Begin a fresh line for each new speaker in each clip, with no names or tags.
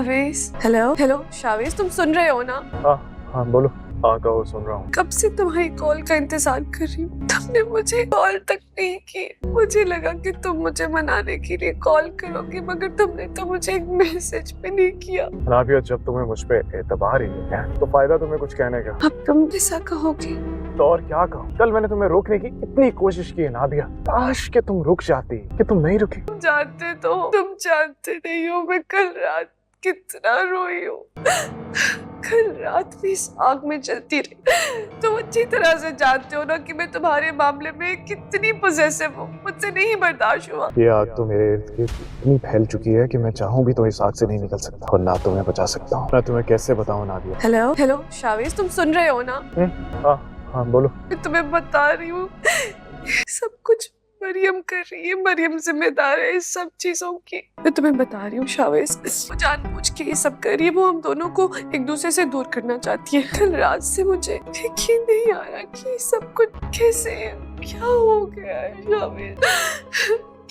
Chavez, hello hello Chavez, तुम सुन रहे हो ना?
हाँ बोलो। हाँ कहो, सुन रहा हूँ।
कब से तुम्हारी कॉल का इंतजार कर रही हूँ, तुमने मुझे कॉल तक नहीं की। मुझे लगा कि तुम मुझे मनाने के लिए कॉल करोगे, मगर तुमने तो मुझे एक मैसेज भी नहीं किया।
अनाबिया, जब तुम्हें मुझ पे एतबार ही नहीं है तो फायदा तुम्हें कुछ कहने का।
अब तुम ऐसा कहोगे
तो और क्या कहूँ? कल मैंने तुम्हें रोकने की इतनी कोशिश की अनाबिया, काश कि तुम रुक जाती, कि तुम नहीं रुकी।
तुम जानते नहीं हो मैं कल रात कितना रोई हूँ। कल रात भी इस आग में जलती रही। तुम अच्छी तरह से जानते हो ना कि मैं तुम्हारे मामले में कितनी पॉसेसिव हूँ, मुझसे नहीं बर्दाश्त हुआ।
ये आग तो मेरे इर्द गिर्द इतनी फैल चुकी है कि मैं चाहूँ भी तो इस आग से नहीं निकल सकता, और ना तुम्हें बचा सकता हूँ। मैं तुम्हें कैसे बताऊँ अनाबिया?
हेलो हेलो शावेज, तुम सुन रहे हो ना?
हाँ बोलो।
मैं तुम्हें बता रही हूँ, सब कुछ मरियम कर रही है, मरियम जिम्मेदार है इस सब चीजों की। मैं तुम्हें बता रही हूँ शावेज, वो जानबूझ के ये सब कर रही है, वो हम दोनों को एक दूसरे से दूर करना चाहती है। कल रात से मुझे यकीन नहीं आ रहा कि सब कुछ कैसे, क्या हो गया है शावेज,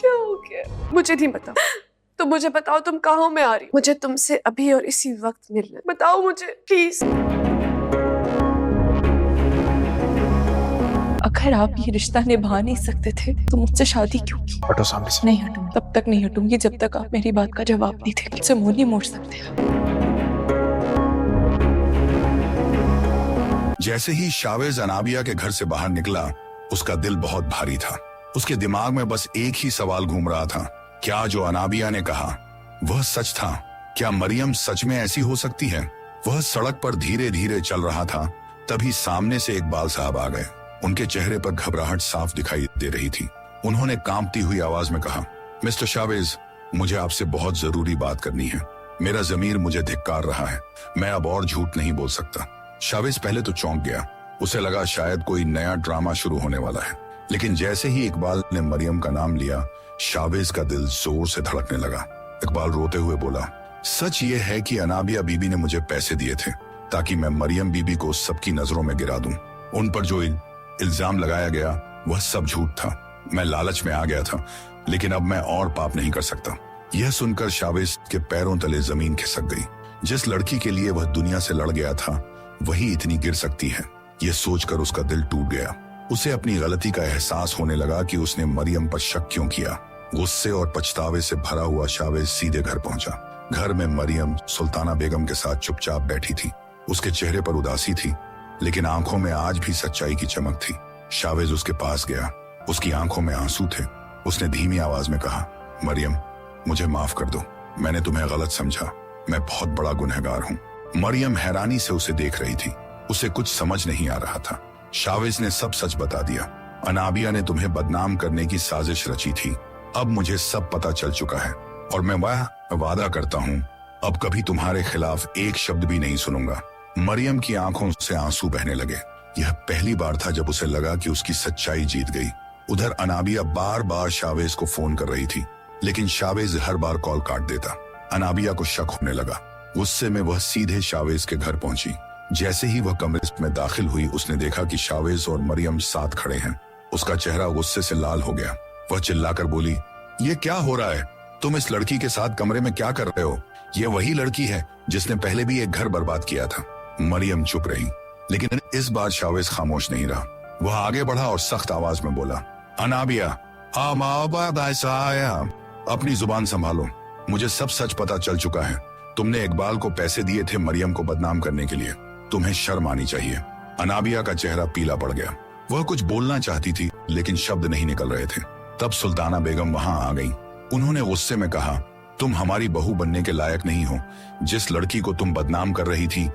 क्या हो गया है? मुझे नहीं पता, तो मुझे बताओ तुम कहाँ में आ रही हो? मुझे तुमसे अभी और इसी वक्त मिलना है, बताओ मुझे प्लीज।
अगर आप ये रिश्ता निभा नहीं सकते थे तो मुझसे शादी क्यों की?
हटो सामने से।
नहीं हटूंगी, तब तक नहीं हटूंगी जब तक आप मेरी बात का जवाब नहीं देंगे। मुझसे मुंह नहीं मोड़ सकते आप।
जैसे ही शावेज अनाबिया के घर से बाहर निकला, उसका दिल बहुत भारी था। उसके दिमाग में बस एक ही सवाल घूम रहा था, क्या जो अनाबिया ने कहा वह सच था? क्या मरियम सच में ऐसी हो सकती है? वह सड़क पर धीरे धीरे चल रहा था, तभी सामने से इकबाल साहब आ गए। उनके चेहरे पर घबराहट साफ दिखाई दे रही थी। उन्होंने कांपती हुई आवाज में कहा, मिस्टर शावेज, मुझे आपसे बहुत जरूरी बात करनी है। मेरा जमीर मुझे धिक्कार रहा है, मैं अब और झूठ नहीं बोल सकता। शावेज पहले तो चौंक गया, उसे लगा शायद कोई नया ड्रामा शुरू होने वाला है। लेकिन जैसे ही इकबाल ने मरियम का नाम लिया, शावेज का दिल जोर से धड़कने लगा। इकबाल रोते हुए बोला, सच ये है कि अनाबिया बीबी ने मुझे पैसे दिए थे ताकि मैं मरियम बीबी को सबकी नजरों में गिरा दूं। उन पर जो इल्जाम लगाया गया वह सब झूठ था। मैं लालच में आ गया था, लेकिन अब मैं और पाप नहीं कर सकता। यह सुनकर शावेज के पैरों तले जमीन खिसक गई। जिस लड़की के लिए वह दुनिया से लड़ गया था, वही इतनी गिर सकती है, यह सोचकर उसका दिल टूट गया। उसे अपनी गलती का एहसास होने लगा कि उसने मरियम पर शक क्यों किया। गुस्से और पछतावे से भरा हुआ शावेज सीधे घर पहुंचा। घर में मरियम सुल्ताना बेगम के साथ चुपचाप बैठी थी। उसके चेहरे पर उदासी थी, लेकिन आंखों में आज भी सच्चाई की चमक थी। शावेज उसके पास गया, उसकी आंखों में आंसू थे। उसने धीमी आवाज में कहा, मरियम, मुझे माफ कर दो, मैंने तुम्हें गलत समझा, मैं बहुत बड़ा गुनहगार हूँ। मरियम हैरानी से उसे देख रही थी, उसे कुछ समझ नहीं आ रहा था। शावेज ने सब सच बता दिया। अनाबिया ने तुम्हें बदनाम करने की साजिश रची थी। अब मुझे सब पता चल चुका है, और मैं वह वादा करता हूँ अब कभी तुम्हारे खिलाफ एक शब्द भी नहीं सुनूंगा। मरियम की आंखों से आंसू बहने लगे। यह पहली बार था जब उसे लगा कि उसकी सच्चाई जीत गई। उधर अनाबिया बार बार शावेज को फोन कर रही थी, लेकिन शावेज हर बार कॉल काट देता। अनाबिया को शक होने लगा। गुस्से में वह सीधे शावेज के घर पहुंची। जैसे ही वह कमरे में दाखिल हुई, उसने देखा कि शावेज और मरियम साथ खड़े हैं। उसका चेहरा गुस्से से लाल हो गया। वह चिल्लाकर बोली, ये क्या हो रहा है? तुम इस लड़की के साथ कमरे में क्या कर रहे हो? ये वही लड़की है जिसने पहले भी एक घर बर्बाद किया था। मरियम चुप रही, लेकिन इस बार शावेज खामोश नहीं रहा। वह आगे बढ़ा और सख्त आवाज में बोला, अनाबिया, अपनी जुबान संभालो, मुझे सब सच पता चल चुका है। तुमने इकबाल को पैसे दिए थे मरियम को बदनाम करने के लिए। तुम्हें शर्म आनी चाहिए। अनाबिया का चेहरा पीला पड़ गया। वह कुछ बोलना चाहती थी, लेकिन शब्द नहीं निकल रहे थे। तब सुल्ताना बेगम वहां आ गई। उन्होंने गुस्से में कहा, तुम हमारी बहू बनने के लायक नहीं हो। जिस लड़की को तुम बदनाम कर रही थी,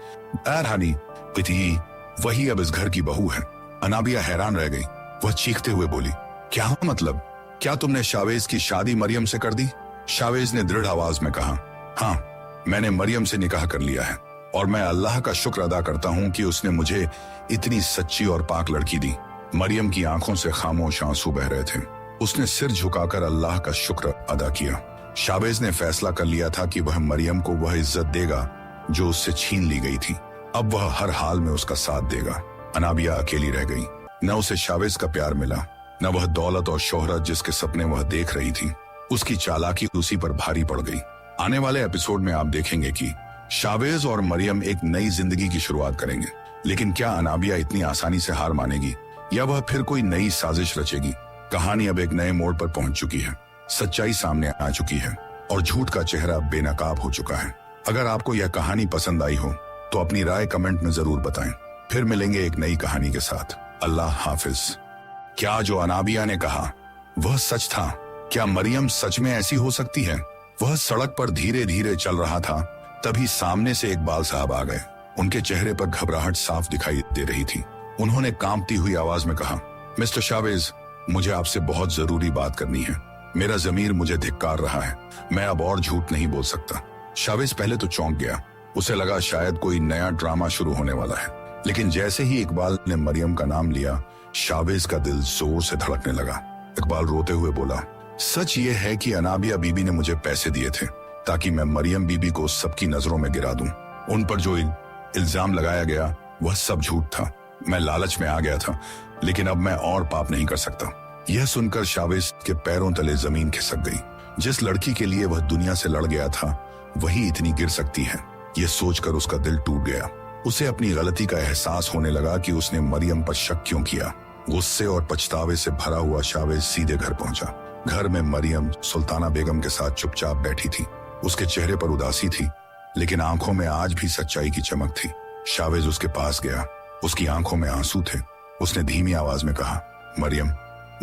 वही अब इस घर की बहू है। अनाबिया हैरान रह गई। वह चीखते हुए बोली, क्या मतलब? क्या तुमने शावेज की शादी मरियम से कर दी? शावेज ने दृढ़ आवाज में कहा, हाँ, मैंने मरियम से निकाह कर लिया है, और मैं अल्लाह का शुक्र अदा करता हूँ कि उसने मुझे इतनी सच्ची और पाक लड़की दी। मरियम की आंखों से खामोश आंसू बह रहे थे। उसने सिर झुकाकर अल्लाह का शुक्र अदा किया। शावेज ने फैसला कर लिया था कि वह मरियम को वह इज्जत देगा जो उससे छीन ली गई थी। अब वह हर हाल में उसका साथ देगा। अनाबिया अकेली रह गई। न उसे शावेज का प्यार मिला, न वह दौलत और शोहरत जिसके सपने वह देख रही थी। उसकी चालाकी उसी पर भारी पड़ गई। आने वाले एपिसोड में आप देखेंगे कि शावेज और मरियम एक नई जिंदगी की शुरुआत करेंगे, लेकिन क्या अनाबिया इतनी आसानी से हार मानेगी या वह फिर कोई नई साजिश रचेगी। कहानी अब एक नए मोड़ पर पहुंच चुकी है, सच्चाई सामने आ चुकी है और झूठ का चेहरा बेनकाब हो चुका है। अगर आपको यह कहानी पसंद आई हो तो अपनी राय कमेंट में जरूर बताएं। फिर मिलेंगे एक नई कहानी के साथ। अल्लाह हाफिज। क्या जो अनाबिया ने कहा वह सच था? क्या मरियम सच में ऐसी हो सकती है? वह सड़क पर धीरे धीरे चल रहा था, तभी सामने से इकबाल साहब आ गए। उनके चेहरे पर घबराहट साफ दिखाई दे रही थी। उन्होंने कांपती हुई आवाज में कहा, मिस्टर शावेज, मुझे आपसे बहुत जरूरी बात करनी है। मेरा जमीर मुझे धिक्कार रहा है, मैं अब और झूठ नहीं बोल सकता। शावेज पहले तो चौंक गया, उसे लगा शायद कोई नया ड्रामा शुरू होने वाला है, लेकिन जैसे ही इकबाल ने मरियम का नाम लिया, शावेज का दिल जोर से धड़कने लगा। इकबाल रोते हुए बोला, सच ये है कि अनाबिया बीबी ने मुझे पैसे दिए थे ताकि मैं मरियम बीबी को सबकी नजरों में गिरा दूं। उन पर जो इल्जाम लगाया गया वह सब झूठ था। मैं लालच में आ गया था, लेकिन अब मैं और पाप नहीं कर सकता। यह सुनकर शावेज के पैरों तले जमीन खिसक गई। जिस लड़की के लिए वह दुनिया से लड़ गया था वही इतनी गिर सकती है, यह सोचकर उसका दिल टूट गया। उसे अपनी गलती का एहसास होने लगा कि उसने मरियम पर शक क्यों किया। गुस्से और पछतावे से भरा हुआ शावेज सीधे घर पहुंचा। घर में मरियम सुल्ताना बेगम के साथ चुपचाप बैठी थी। उसके चेहरे पर उदासी थी, लेकिन आंखों में आज भी सच्चाई की चमक थी। शावेज उसके पास गया, उसकी आंखों में आंसू थे। उसने धीमी आवाज में कहा, मरियम,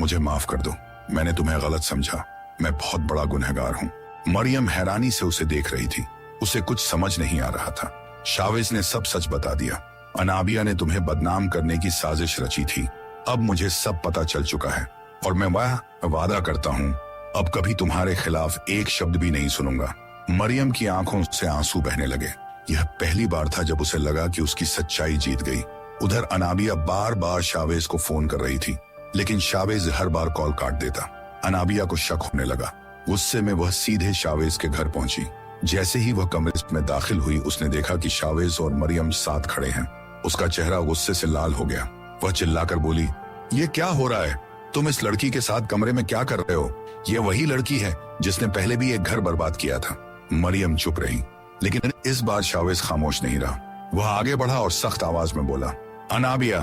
मुझे माफ कर दो, मैंने तुम्हें गलत समझा, मैं बहुत बड़ा गुनहगार हूँ। मरियम हैरानी से उसे देख रही थी, उसे कुछ समझ नहीं आ रहा था। शावेज ने सब सच बता दिया। अनाबिया ने तुम्हें बदनाम करने की साजिश रची थी। अब मुझे सब पता चल चुका है और मैं वह वादा करता हूँ अब कभी तुम्हारे खिलाफ एक शब्द भी नहीं सुनूंगा। मरियम की आंखों से आंसू बहने लगे। यह पहली बार था जब उसे लगा कि उसकी सच्चाई जीत गई। उधर अनाबिया बार बार शावेज को फोन कर रही थी, लेकिन शावेज हर बार कॉल काट देता। अनाबिया को शक होने लगा। गुस्से में वह सीधे शावेज के घर पहुंची। जैसे ही वह कमरे में दाखिल हुई, उसने देखा कि शावेज और मरियम साथ खड़े हैं। उसका चेहरा गुस्से से लाल हो गया। वह चिल्लाकर बोली, ये क्या हो रहा है? तुम इस लड़की के साथ कमरे में क्या कर रहे हो? ये वही लड़की है जिसने पहले भी एक घर बर्बाद किया था। मरियम चुप रही, लेकिन इस बार शावेज खामोश नहीं रहा। वह आगे बढ़ा और सख्त आवाज में बोला, अनाबिया,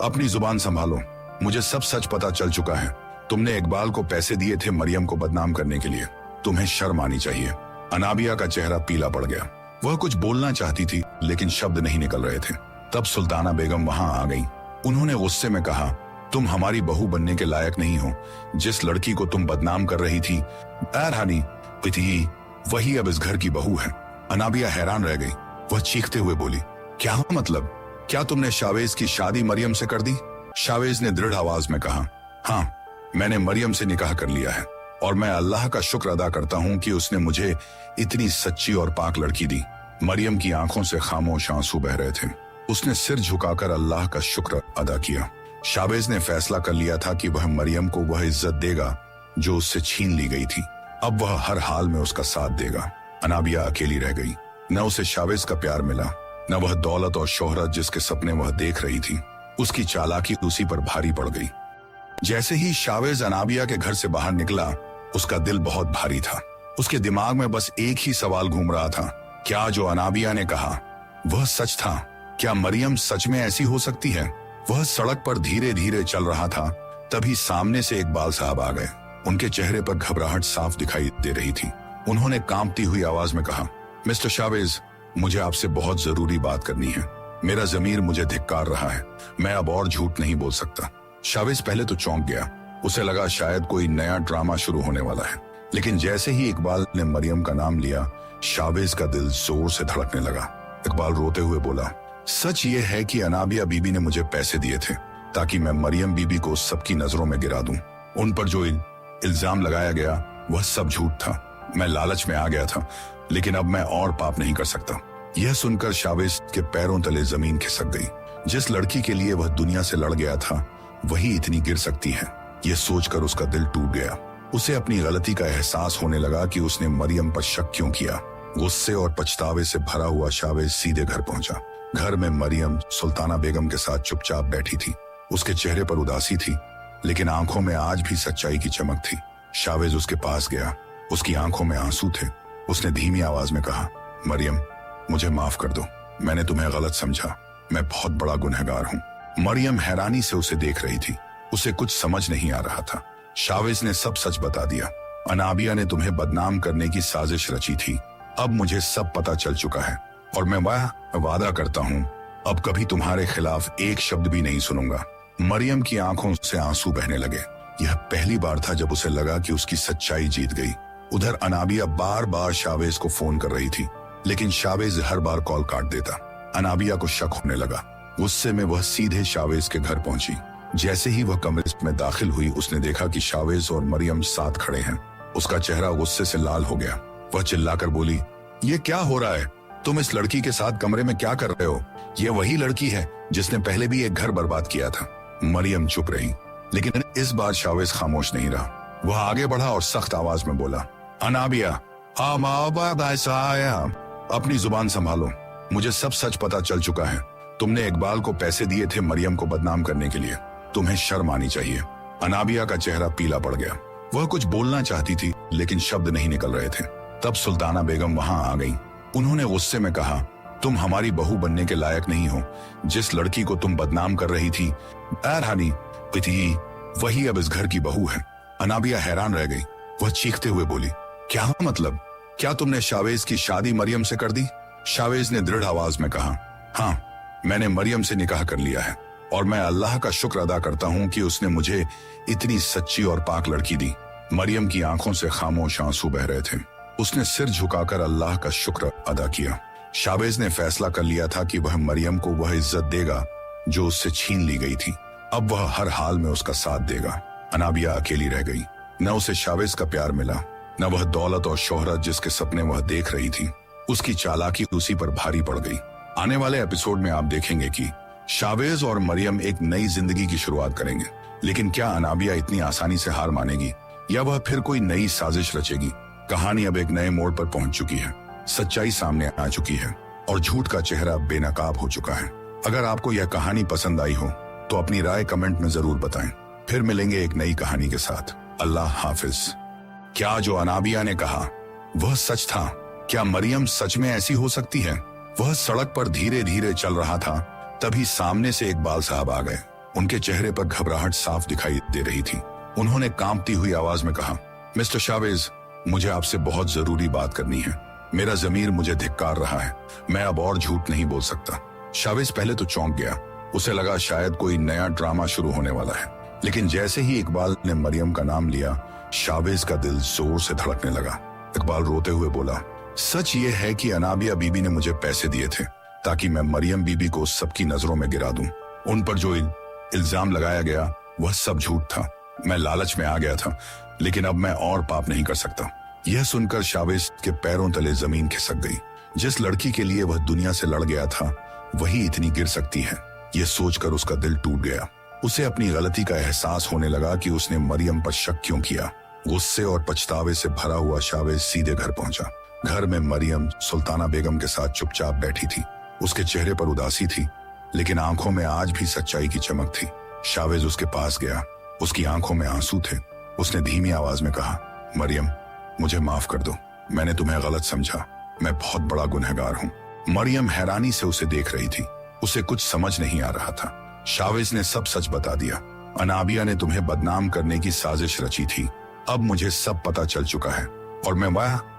अपनी जुबान संभालो, मुझे सब सच पता चल चुका है। तुमने इकबाल को पैसे दिए थे मरियम को बदनाम करने के लिए। तुम्हें शर्म आनी चाहिए। अनाबिया का चेहरा पीला पड़ गया। वह कुछ बोलना चाहती थी, लेकिन शब्द नहीं निकल रहे थे। तब सुल्ताना बेगम वहां आ गई। उन्होंने गुस्से में कहा, तुम हमारी बहू बनने के लायक नहीं हो। जिस लड़की को तुम बदनाम कर रही थी वही अब इस घर की बहू है। अनाबिया हैरान रह गई। वह चीखते हुए बोली, क्या मतलब? क्या तुमने शावेज की शादी मरियम से कर दी? शावेज ने दृढ़ आवाज में कहा, हाँ, मैंने मरियम से निकाह कर लिया है और मैं अल्लाह का शुक्र अदा करता हूँ कि उसने मुझे इतनी सच्ची और पाक लड़की दी। मरियम की आंखों से खामोश आंसू बह रहे थे। उसने सिर झुकाकर अल्लाह का शुक्र अदा किया। शावेज ने फैसला कर लिया था कि वह मरियम को वह इज्जत देगा जो उससे छीन ली गई थी। अब वह हर हाल में उसका साथ देगा। अनाबिया अकेली रह गई। न उसे शावेज का प्यार मिला, न वह दौलत और शोहरत जिसके सपने वह देख रही थी। उसकी चालाकी उसी पर भारी पड़ गई। जैसे ही शावेज अनाबिया के घर से बाहर निकला, उसका दिल बहुत भारी था। उसके दिमाग में बस एक ही सवाल घूम रहा था, क्या जो अनाबिया ने कहा वह सच था? क्या मरियम सच में ऐसी हो सकती है? वह सड़क पर धीरे धीरे चल रहा था, तभी सामने से इकबाल साहब आ गए। उनके चेहरे पर घबराहट साफ दिखाई दे रही थी। उन्होंने कांपती हुई आवाज में कहा, मिस्टर शावेज, मुझे आपसे बहुत जरूरी बात करनी है। मेरा जमीर मुझे धिक्कार रहा है, मैं अब और झूठ नहीं बोल सकता। शावेज पहले तो चौंक गया। उसे लगा शायद कोई नया ड्रामा शुरू होने वाला है, लेकिन जैसे ही इकबाल ने मरियम का नाम लिया, शावेज का दिल जोर से धड़कने लगा। इकबाल रोते हुए बोला, सच ये है कि अनाबिया बीबी ने मुझे पैसे दिए थे ताकि मैं मरियम बीबी को सबकी नजरों में गिरा दूं। उन पर जो इल्जाम लगाया गया वह सब झूठ था। मैं लालच में आ गया था, लेकिन अब मैं और पाप नहीं कर सकता। यह सुनकर शावेज के पैरों तले जमीन खिसक गई। जिस लड़की के लिए वह दुनिया से लड़ गया था वही इतनी गिर सकती है, यह सोचकर उसका दिल टूट गया। उसे अपनी गलती का एहसास होने लगा कि उसने मरियम पर शक क्यों किया। गुस्से और पछतावे से भरा हुआ शावेज सीधे घर पहुंचा। घर में मरियम सुल्ताना बेगम के साथ चुपचाप बैठी थी। उसके चेहरे पर उदासी थी, लेकिन आंखों में आज भी सच्चाई की चमक थी। शावेज उसके पास गया, उसकी आंखों में आंसू थे। उसने धीमी आवाज में कहा, मरियम, मुझे माफ कर दो, मैंने तुम्हें गलत समझा, मैं बहुत बड़ा गुनहगार हूँ। मरियम हैरानी से उसे देख रही थी, उसे कुछ समझ नहीं आ रहा था। शावेज ने सब सच बता दिया। अनाबिया ने तुम्हें बदनाम करने की साजिश रची थी। अब मुझे सब पता चल चुका है और मैं वादा करता हूँ अब कभी तुम्हारे खिलाफ एक शब्द भी नहीं सुनूंगा। मरियम की आंखों से आंसू बहने लगे। यह पहली बार था जब उसे लगा कि उसकी सच्चाई जीत गई। उधर अनाबिया बार बार शावेज को फोन कर रही थी, लेकिन शावेज हर बार कॉल काट देता। अनाबिया को शक होने लगा। गुस्से में वह सीधे शावेज के घर पहुंची। जैसे ही वह कमरे में दाखिल हुई, उसने देखा कि शावेज और मरियम साथ खड़े हैं। उसका चेहरा गुस्से से लाल हो गया। वह चिल्लाकर बोली, ये क्या हो रहा है? तुम इस लड़की के साथ कमरे में क्या कर रहे हो? ये वही लड़की है जिसने पहले भी एक घर बर्बाद किया था। मरियम चुप रही, लेकिन इस बार शावेज खामोश नहीं रहा। वह आगे बढ़ा और सख्त आवाज में बोला, अनाबिया, अपनी जुबान संभालो, मुझे सब सच पता चल चुका है। तुमने इकबाल को पैसे दिए थे मरियम को बदनाम करने के लिए। तुम्हें शर्म आनी चाहिए। अनाबिया का चेहरा पीला पड़ गया। वह कुछ बोलना चाहती थी, लेकिन शब्द नहीं निकल रहे थे। तब सुल्ताना बेगम वहां आ गई। उन्होंने गुस्से में कहा, तुम हमारी बहू बनने के लायक नहीं हो। जिस लड़की को तुम बदनाम कर रही थी, वही अब इस घर की बहू है। अनाबिया हैरान रह गई। वह चीखते हुए बोली, क्या मतलब? क्या तुमने शावेज की शादी मरियम से कर दी? शावेज ने दृढ़ आवाज में कहा, हाँ, मैंने मरियम से निकाह कर लिया है और मैं अल्लाह का शुक्र अदा करता हूँ कि उसने मुझे इतनी सच्ची और पाक लड़की दी। मरियम की आंखों से खामोश आंसू बह रहे थे। उसने सिर झुकाकर अल्लाह का शुक्र अदा किया। शावेज ने फैसला कर लिया था कि वह मरियम को वह इज्जत देगा जो उससे छीन ली गई थी। अब वह हर हाल में उसका साथ देगा। अनाबिया अकेली रह गई। न उसे शावेज का प्यार मिला, न वह दौलत और शोहरत जिसके सपने वह देख रही थी। उसकी चालाकी उसी पर भारी पड़ गई। आने वाले एपिसोड में आप देखेंगे कि शावेज और मरियम एक नई जिंदगी की शुरुआत करेंगे। लेकिन क्या अनाबिया इतनी आसानी से हार मानेगी या वह फिर कोई नई साजिश रचेगी? कहानी अब एक नए मोड़ पर पहुंच चुकी है। सच्चाई सामने आ चुकी है और झूठ का चेहरा बेनकाब हो चुका है। अगर आपको यह कहानी पसंद आई हो तो अपनी राय कमेंट में जरूर बताएं। फिर मिलेंगे एक नई कहानी के साथ। अल्लाह हाफिज। क्या जो अनाबिया ने कहा वह सच था? क्या मरियम सच में ऐसी हो सकती है? वह सड़क पर धीरे धीरे चल रहा था, तभी सामने से इकबाल साहब आ गए। उनके चेहरे पर घबराहट साफ दिखाई दे रही थी। उन्होंने कांपती हुई आवाज में कहा, मिस्टर शावेज, मुझे आपसे बहुत जरूरी बात करनी है। मेरा जमीर मुझे धिक्कार रहा है। मैं अब और झूठ नहीं बोल सकता। शावेज पहले तो चौंक गया। उसे लगा शायद कोई नया ड्रामा शुरू होने वाला है, लेकिन जैसे ही इकबाल ने मरियम का नाम लिया, शावेज का दिल जोर से धड़कने लगा। इकबाल रोते हुए बोला, सच ये है कि अनाबिया बीबी ने मुझे पैसे दिए थे ताकि मैं मरियम बीबी को सबकी नजरों में गिरा दूं। उन पर जो इल्जाम लगाया गया वह सब झूठ था। मैं लालच में आ गया था, लेकिन अब मैं और पाप नहीं कर सकता। यह सुनकर शावेज के पैरों तले जमीन खिसक गई। जिस लड़की के लिए वह दुनिया से लड़ गया था, वही इतनी गिर सकती है। यह सोचकर उसका दिल टूट गया। उसे अपनी गलती का एहसास होने लगा कि उसने मरियम पर शक क्यों किया। गुस्से और पछतावे से भरा हुआ शावेज सीधे घर पहुंचा। घर में मरियम सुल्ताना बेगम के साथ चुपचाप बैठी थी। उसके चेहरे पर उदासी थी, लेकिन आंखों में आज भी सच्चाई की चमक थी। शावेज उसके पास गया। उसकी आंखों में आंसू थे। उसने धीमी आवाज में कहा, मरियम, मुझे माफ कर दो, मैंने तुम्हें गलत समझा, मैं बहुत बड़ा गुनहगार हूँ। मरियम हैरानी से उसे देख रही थी। उसे कुछ समझ नहीं आ रहा था। शावेज ने सब सच बता दिया। अनाबिया ने तुम्हें बदनाम करने की साजिश रची थी। अब मुझे सब पता चल चुका है और मैं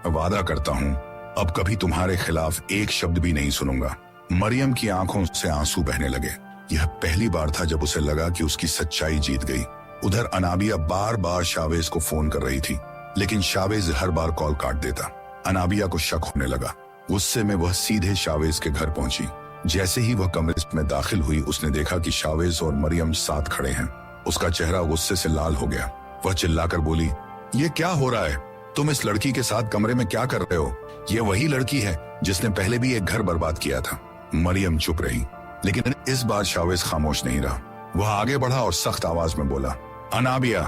वादा करता हूँ अब कभी तुम्हारे खिलाफ एक शब्द भी नहीं सुनूंगा। मरियम की आंखों से आंसू बहने लगे। यह पहली बार था जब उसे लगा कि उसकी सच्चाई जीत गई। उधर अनाबिया बार बार शावेज को फोन कर रही थी, लेकिन शावेज हर बार कॉल काट देता। अनाबिया को शक होने लगा। गुस्से में वह सीधे शावेज के घर पहुंची। जैसे ही वह कमरे में दाखिल हुई, उसने देखा कि शावेज और मरियम साथ खड़े हैं। उसका चेहरा गुस्से से लाल हो गया। वह चिल्लाकर बोली, ये क्या हो रहा है? तुम इस लड़की के साथ कमरे में क्या कर रहे हो? ये वही लड़की है जिसने पहले भी एक घर बर्बाद किया था। मरियम चुप रही, लेकिन इस बार शावेज खामोश नहीं रहा। वह आगे बढ़ा और सख्त आवाज में बोला, अनाबिया,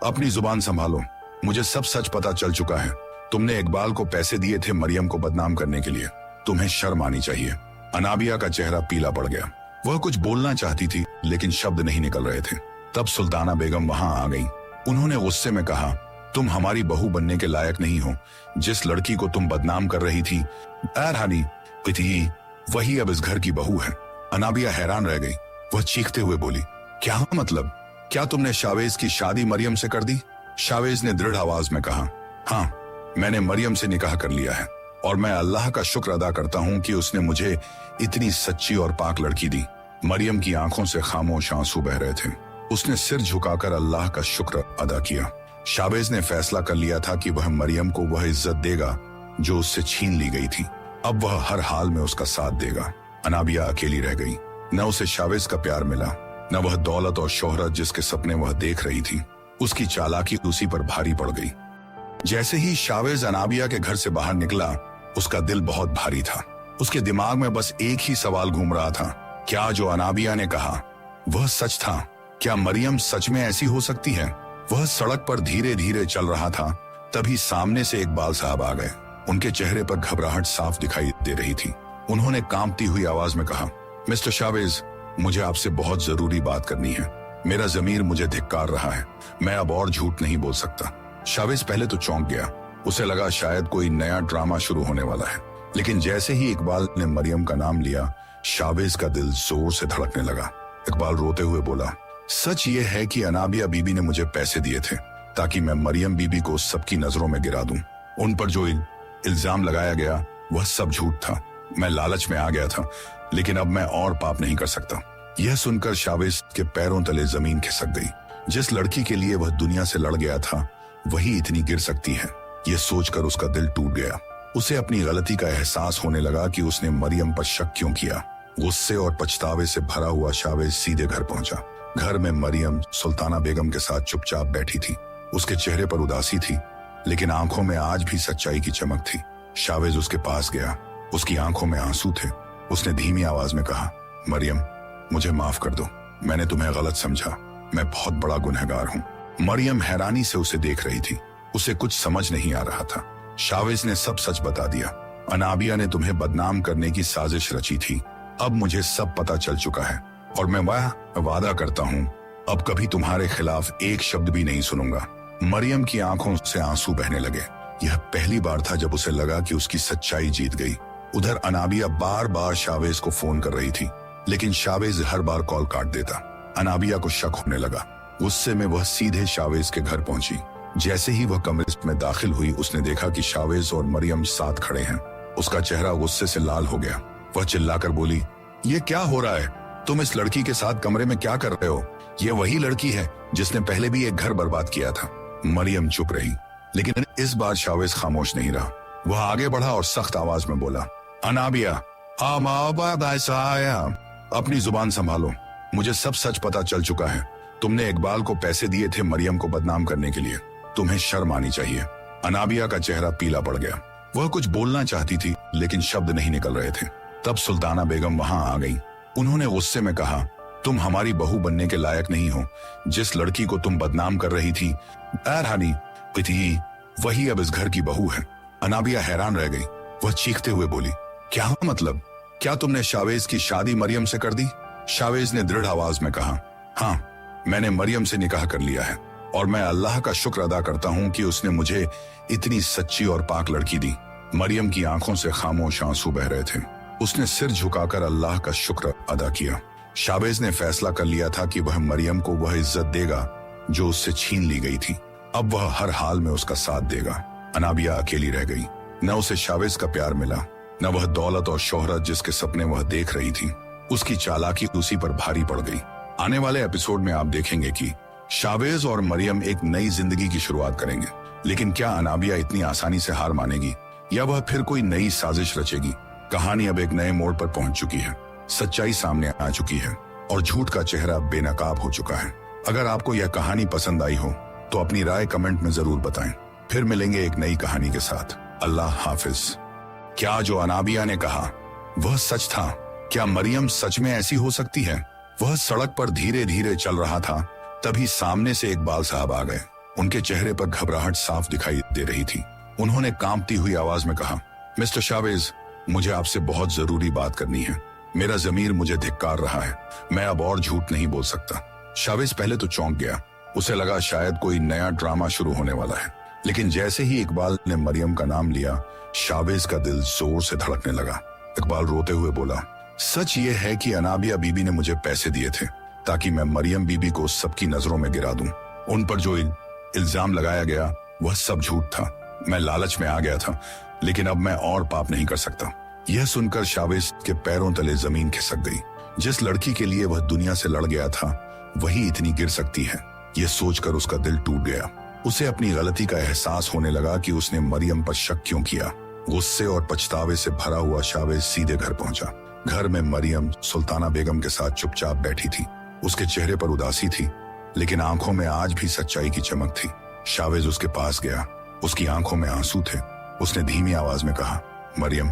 अपनी जुबान संभालो, मुझे सब सच पता चल चुका है। तुमने इकबाल को पैसे दिए थे मरियम को बदनाम करने के लिए। तुम्हें शर्म आनी चाहिए। अनाबिया का चेहरा पीला पड़ गया। वह कुछ बोलना चाहती थी, लेकिन शब्द नहीं निकल रहे थे। तब सुल्ताना बेगम वहां आ गई। उन्होंने गुस्से में कहा, तुम हमारी बहू बनने के लायक नहीं हो। जिस लड़की को तुम बदनाम कर रही थी, एरहानी थी, वही अब इस घर की बहू है। अनाबिया हैरान रह गई। वह चीखते हुए बोली, क्या मतलब? क्या तुमने शावेज की शादी मरियम से कर दी? शावेज ने दृढ़ आवाज में कहा, हाँ, मैंने मरियम से निकाह कर लिया है और मैं अल्लाह का शुक्र अदा करता हूँ कि उसने मुझे इतनी सच्ची और पाक लड़की दी। मरियम की आंखों से खामोश आंसू बह रहे थे। उसने सिर झुकाकर अल्लाह का शुक्र अदा किया। शावेज ने फैसला कर लिया था कि वह मरियम को वह इज्जत देगा जो उससे छीन ली गई थी। अब वह हर हाल में उसका साथ देगा। अनाबिया अकेली रह गई। न उसे शावेज का प्यार मिला, न वह दौलत और शोहरत जिसके सपने वह देख रही थी। उसकी चालाकी उसी पर भारी पड़ गई। जैसे ही शावेज अनाबिया के घर से बाहर निकला, उसका दिल बहुत भारी था। उसके दिमाग में बस एक ही सवाल घूम रहा था, क्या जो अनाबिया ने कहा वह सच था? क्या मरियम सच में ऐसी हो सकती है? वह सड़क पर धीरे धीरे चल रहा था, तभी सामने से इकबाल साहब आ गए। उनके चेहरे पर घबराहट साफ दिखाई दे रही थी। उन्होंने कांपती हुई आवाज में कहा, मिस्टर शावेज, मुझे आपसे बहुत जरूरी बात करनी है। मेरा जमीर मुझे धिक्कार रहा है। मैं अब और झूठ नहीं बोल सकता। शावेज पहले तो चौंक गया। उसे लगा शायद कोई नया ड्रामा शुरू होने वाला है, लेकिन जैसे ही इकबाल ने मरियम का नाम लिया, शावेज का दिल जोर से धड़कने लगा। इकबाल रोते हुए बोला, सच ये है कि अनाबिया बीबी ने मुझे पैसे दिए थे ताकि मैं मरियम बीबी को सबकी नजरों में गिरा दूं। उन पर जो इल्जाम लगाया गया वह सब झूठ था। मैं लालच में आ गया था, लेकिन अब मैं और पाप नहीं कर सकता। यह सुनकर शावेज के पैरों तले जमीन खिसक गई। जिस लड़की के लिए वह दुनिया से लड़ गया था, वही इतनी गिर सकती है। यह सोचकर उसका दिल टूट गया। उसे अपनी गलती का एहसास होने लगा कि उसने मरियम पर शक क्यों किया। गुस्से और पछतावे से भरा हुआ शावेज सीधे घर पहुंचा। घर में मरियम सुल्ताना बेगम के साथ चुपचाप बैठी थी। उसके चेहरे पर उदासी थी, लेकिन आंखों में आज भी सच्चाई की चमक थी। शावेज उसके पास गया। उसकी आंखों में आंसू थे। उसने धीमी आवाज में कहा, मरियम, मुझे माफ कर दो। मैंने तुम्हें गलत समझा। मैं बहुत बड़ा गुनहगार हूँ। मरियम हैरानी से उसे देख रही थी। उसे कुछ समझ नहीं आ रहा था। शावेज ने सब सच बता दिया। अनाबिया ने तुम्हें बदनाम करने की साजिश रची थी। अब मुझे सब पता चल चुका है और मैं वादा करता हूँ अब कभी तुम्हारे खिलाफ एक शब्द भी नहीं सुनूंगा। मरियम की आंखों से आंसू बहने लगे। यह पहली बार था जब उसे लगा कि उसकी सच्चाई जीत गई। उधर अनाबिया बार बार शावेज को फोन कर रही थी, लेकिन शावेज हर बार कॉल काट देता। अनाबिया को शक होने लगा। गुस्से में वह सीधे शावेज के घर पहुंची। जैसे ही वह कमरे में दाखिल हुई, उसने देखा कि शावेज और मरियम साथ खड़े हैं। उसका चेहरा गुस्से से लाल हो गया। वह चिल्लाकर बोली, ये क्या हो रहा है? तुम इस लड़की के साथ कमरे में क्या कर रहे हो? ये वही लड़की है जिसने पहले भी एक घर बर्बाद किया था। मरियम चुप रही, लेकिन इस बार शावेज खामोश नहीं रहा। वह आगे बढ़ा और सख्त आवाज में बोला, अनाबिया, अपनी जुबान संभालो। मुझे सब सच पता चल चुका है। तुमने इकबाल को पैसे दिए थे मरियम को बदनाम करने के लिए। तुम्हें शर्म आनी चाहिए। अनाबिया का चेहरा पीला पड़ गया। वह कुछ बोलना चाहती थी, लेकिन शब्द नहीं निकल रहे थे। तब सुल्ताना बेगम वहां आ गई। उन्होंने गुस्से में कहा, तुम हमारी बहू बनने के लायक नहीं हो। जिस लड़की को तुम बदनाम कर रही थी, एरहानी थी, वही अब इस घर की बहू है। अनाबिया हैरान रह गई। वह चीखते हुए बोली, क्या मतलब? क्या तुमने शावेज की शादी मरियम से कर दी? शावेज ने दृढ़ आवाज में कहा, हाँ, मैंने मरियम से निकाह कर लिया है और मैं अल्लाह का शुक्र अदा करता हूँ कि उसने मुझे इतनी सच्ची और पाक लड़की दी। मरियम की आंखों से खामोश आंसू बह रहे थे। उसने सिर झुकाकर अल्लाह का शुक्र अदा किया। शावेज ने फैसला कर लिया था कि वह मरियम को वह इज्जत देगा जो उससे छीन ली गई थी। अब वह हर हाल में उसका साथ देगा। अनाबिया अकेली रह गई। न उसे शावेज का प्यार मिला, न वह दौलत और शोहरत जिसके सपने वह देख रही थी। उसकी चालाकी उसी पर भारी पड़ गई। आने वाले एपिसोड में आप देखेंगे कि शावेज और मरियम एक नई जिंदगी की शुरुआत करेंगे। लेकिन क्या अनाबिया इतनी आसानी से हार मानेगी या वह फिर कोई नई साजिश रचेगी? कहानी अब एक नए मोड़ पर पहुंच चुकी है। सच्चाई सामने आ चुकी है और झूठ का चेहरा बेनकाब हो चुका है। अगर आपको यह कहानी पसंद आई हो तो अपनी राय कमेंट में जरूर बताएं। फिर मिलेंगे एक नई कहानी के साथ। अल्लाह हाफिज। क्या जो अनाबिया ने कहा वह सच था? क्या मरियम सच में ऐसी हो सकती है? वह सड़क पर धीरे धीरे चल रहा था, तभी सामने से इकबाल साहब आ गए। उनके चेहरे पर घबराहट साफ दिखाई दे रही थी। उन्होंने कांपती हुई आवाज में कहा, मिस्टर शावेज, मुझे आपसे बहुत जरूरी बात करनी है। मेरा जमीर मुझे धिक्कार रहा है। मैं अब और झूठ नहीं बोल सकता। शावेज पहले तो चौंक गया। उसे लगा शायद कोई नया ड्रामा शुरू होने वाला है, लेकिन जैसे ही इकबाल ने मरियम का नाम लिया, शावेज का दिल जोर से धड़कने लगा। इकबाल रोते हुए बोला, सच ये है कि अनाबिया बीबी ने मुझे पैसे दिए थे ताकि मैं मरियम बीबी को सबकी नजरों में गिरा दूं। उन पर जो इल्जाम लगाया गया वह सब झूठ था। मैं लालच में आ गया था, लेकिन अब मैं और पाप नहीं कर सकता। यह सुनकर शावेज के पैरों तले जमीन खिसक गई। जिस लड़की के लिए वह दुनिया से लड़ गया था, वही इतनी गिर सकती है, यह सोचकर उसका दिल टूट गया। उसे अपनी गलती का एहसास होने लगा कि उसने मरियम पर शक क्यों किया। गुस्से और पछतावे से भरा हुआ शावेज सीधे घर पहुंचा। घर में मरियम सुल्ताना बेगम के साथ चुपचाप बैठी थी। उसके चेहरे पर उदासी थी, लेकिन आंखों में आज भी सच्चाई की चमक थी। शावेज उसके पास गया। उसकी आंखों में आंसू थे। उसने धीमी आवाज में कहा, मरियम,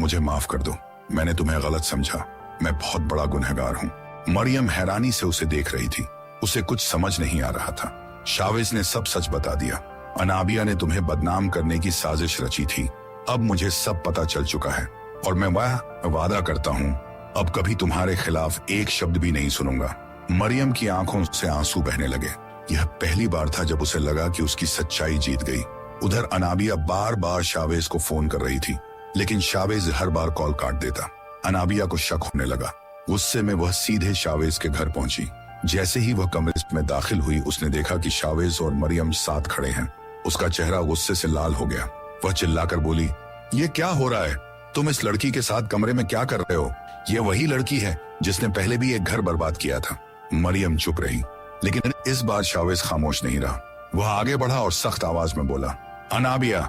मुझे माफ कर दो। मैंने तुम्हें गलत समझा। मैं बहुत बड़ा गुनहगार हूँ। मरियम हैरानी से उसे देख रही थी। उसे कुछ समझ नहीं आ रहा था। शावेज ने सब सच बता दिया। अनाबिया ने तुम्हें बदनाम करने की साजिश रची थी। अब मुझे सब पता चल चुका है और मैं वह वादा करता हूँ अब कभी तुम्हारे खिलाफ एक शब्द भी नहीं सुनूंगा। मरियम की आंखों से आंसू बहने लगे। यह पहली बार था जब उसे लगा कि उसकी सच्चाई जीत गई। उधर अनाबिया बार बार शावेज को फोन कर रही थी, लेकिन शावेज हर बार कॉल काट देता। अनाबिया को शक होने लगा। गुस्से में वह सीधे शावेज के घर पहुंची। जैसे ही वह कमरे में दाखिल हुई, उसने देखा कि शावेज और मरियम साथ खड़े हैं। उसका चेहरा गुस्से से लाल हो गया। वह चिल्लाकर बोली, ये क्या हो रहा है? तुम इस लड़की के साथ कमरे में क्या कर रहे हो? ये वही लड़की है जिसने पहले भी एक घर बर्बाद किया था। मरियम चुप रही, लेकिन इस बार शावेज खामोश नहीं रहा। वह आगे बढ़ा और सख्त आवाज में बोला, अनाबिया,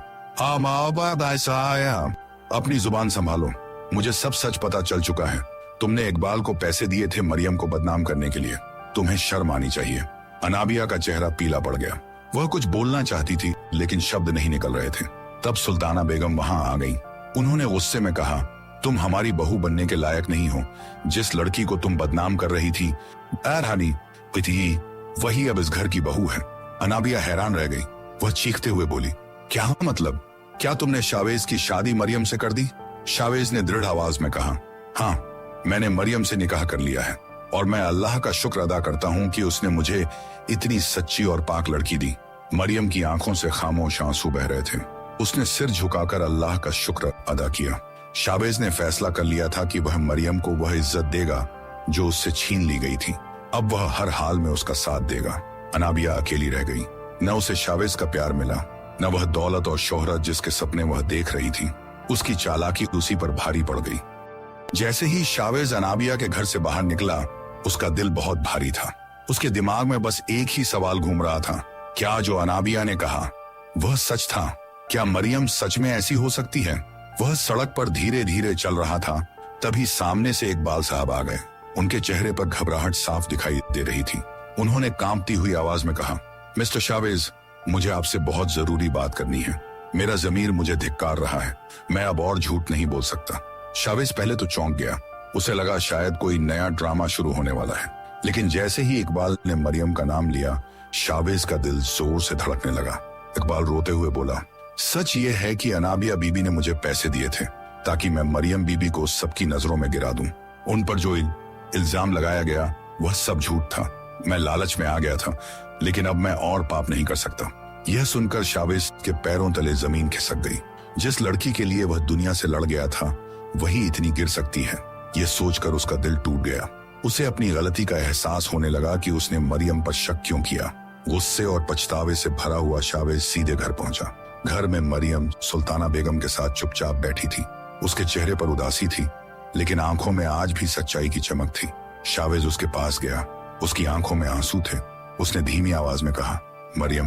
अपनी जुबान संभालो। मुझे सब सच पता चल चुका है। तुमने इकबाल को पैसे दिए थे मरियम को बदनाम करने के लिए। तुम्हें शर्म आनी चाहिए। अनाबिया का चेहरा पीला पड़ गया। वह कुछ बोलना चाहती थी, लेकिन शब्द नहीं निकल रहे थे। तब सुल्ताना बेगम वहां आ गई। उन्होंने गुस्से में कहा, तुम हमारी बहू बनने के लायक नहीं हो। जिस लड़की को तुम बदनाम कर रही थी, वही अब इस घर की बहू है। अनाबिया हैरान रह गई। वह चीखते हुए बोली, क्या मतलब? क्या तुमने शावेज की शादी मरियम से कर दी? शावेज ने दृढ़ आवाज में कहा, हाँ, मैंने मरियम से निकाह कर लिया है और मैं अल्लाह का शुक्र अदा करता हूँ कि उसने मुझे इतनी सच्ची और पाक लड़की दी। मरियम की आंखों से खामोश आंसू बह रहे थे। उसने सिर झुकाकर अल्लाह का शुक्र अदा किया। शावेज ने फैसला कर लिया था कि वह मरियम को वह इज्जत देगा जो उससे छीन ली गई थी। अब वह हर हाल में उसका साथ देगा। अनाबिया अकेली रह गई। न उसे शावेज का प्यार मिला, न वह दौलत और शोहरत जिसके सपने वह देख रही थी। उसकी चालाकी उसी पर भारी पड़ गई। जैसे ही शावेज अनाबिया के घर से बाहर निकला, उसका दिल बहुत भारी था। उसके दिमाग में बस एक ही सवाल घूम रहा था, क्या जो अनाबिया ने कहा वह सच था? क्या मरियम सच में ऐसी हो सकती है? वह सड़क पर धीरे धीरे चल रहा था, तभी सामने से इकबाल साहब आ गए। उनके चेहरे पर घबराहट साफ दिखाई दे रही थी। उन्होंने कांपती हुई आवाज में कहा, मिस्टर शावेज, मुझे आपसे बहुत जरूरी बात करनी है। मेरा जमीर मुझे धिक्कार रहा है। मैं अब और झूठ नहीं बोल सकता। शावेज पहले तो चौंक गया। उसे लगा शायद कोई नया ड्रामा शुरू होने वाला है, लेकिन जैसे ही इकबाल ने मरियम का नाम लिया, शावेज का दिल जोर से धड़कने लगा। इकबाल रोते हुए बोला, सच ये है कि अनाबिया बीबी ने मुझे पैसे दिए थे ताकि मैं मरियम बीबी को सबकी नजरों में गिरा दूं। उन पर जो इल्जाम लगाया गया वह सब झूठ था। मैं लालच में आ गया था, लेकिन अब मैं और पाप नहीं कर सकता। यह सुनकर शावेज के पैरों तले जमीन खिसक गई। जिस लड़की के लिए वह दुनिया से लड़ गया था, वही इतनी गिर सकती है, यह सोचकर उसका दिल टूट गया। उसे अपनी गलती का एहसास होने लगा कि उसने मरियम पर शक क्यों किया। गुस्से और पछतावे से भरा हुआ शावेज सीधे घर पहुंचा। घर में मरियम सुल्ताना बेगम के साथ चुपचाप बैठी थी। उसके चेहरे पर उदासी थी, लेकिन आंखों में आज भी सच्चाई की चमक थी। शावेज उसके पास गया। उसकी आंखों में आंसू थे। उसने धीमी आवाज में कहा, मरियम,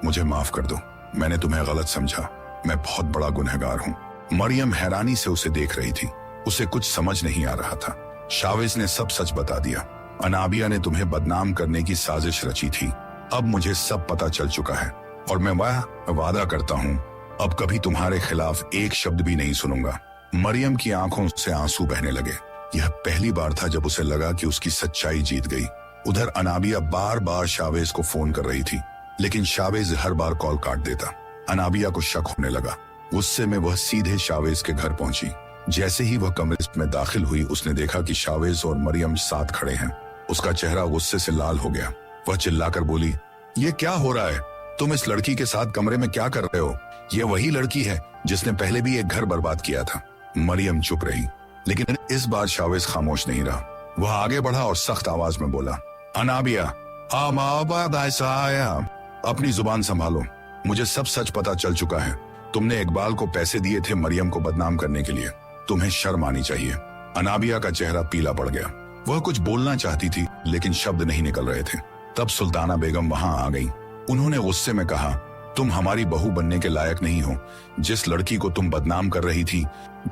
मुझे माफ कर दो। मैंने तुम्हें गलत समझा। मैं बहुत बड़ा गुनहगार हूँ। मरियम हैरानी से उसे देख रही थी। उसे कुछ समझ नहीं आ रहा था। शावेज ने सब सच बता दिया। अनाबिया ने तुम्हें बदनाम करने की साजिश रची थी। अब मुझे सब पता चल चुका है और मैं वह वादा करता हूँ अब कभी तुम्हारे खिलाफ एक शब्द भी नहीं सुनूंगा। मरियम की आंखों से आंसू बहने लगे। यह पहली बार था जब उसे लगा कि उसकी सच्चाई जीत गई। उधर अनाबिया बार बार शावेज को फोन कर रही थी, लेकिन शावेज हर बार कॉल काट देता। अनाबिया को शक होने लगा। गुस्से में वह सीधे शावेज के घर पहुंची। जैसे ही वह कमरे में दाखिल हुई, उसने देखा कि शावेज और मरियम साथ खड़े हैं। उसका चेहरा गुस्से से लाल हो गया। वह चिल्लाकर बोली, ये क्या हो रहा है? तुम इस लड़की के साथ कमरे में क्या कर रहे हो? ये वही लड़की है जिसने पहले भी एक घर बर्बाद किया था। मरियम चुप रही, लेकिन इस बार शावेज खामोश नहीं रहा। वह आगे बढ़ा और सख्त आवाज में बोला, अनाबिया, अपनी जुबान संभालो। मुझे सब सच पता चल चुका है। तुमने इकबाल को पैसे दिए थे मरियम को बदनाम करने के लिए। तुम्हें शर्म आनी चाहिए। अनाबिया का चेहरा पीला पड़ गया। वह कुछ बोलना चाहती थी, लेकिन शब्द नहीं निकल रहे थे। तब सुल्ताना बेगम वहां आ गई। उन्होंने गुस्से में कहा, तुम हमारी बहू बनने के लायक नहीं हो। जिस लड़की को तुम बदनाम कर रही थी,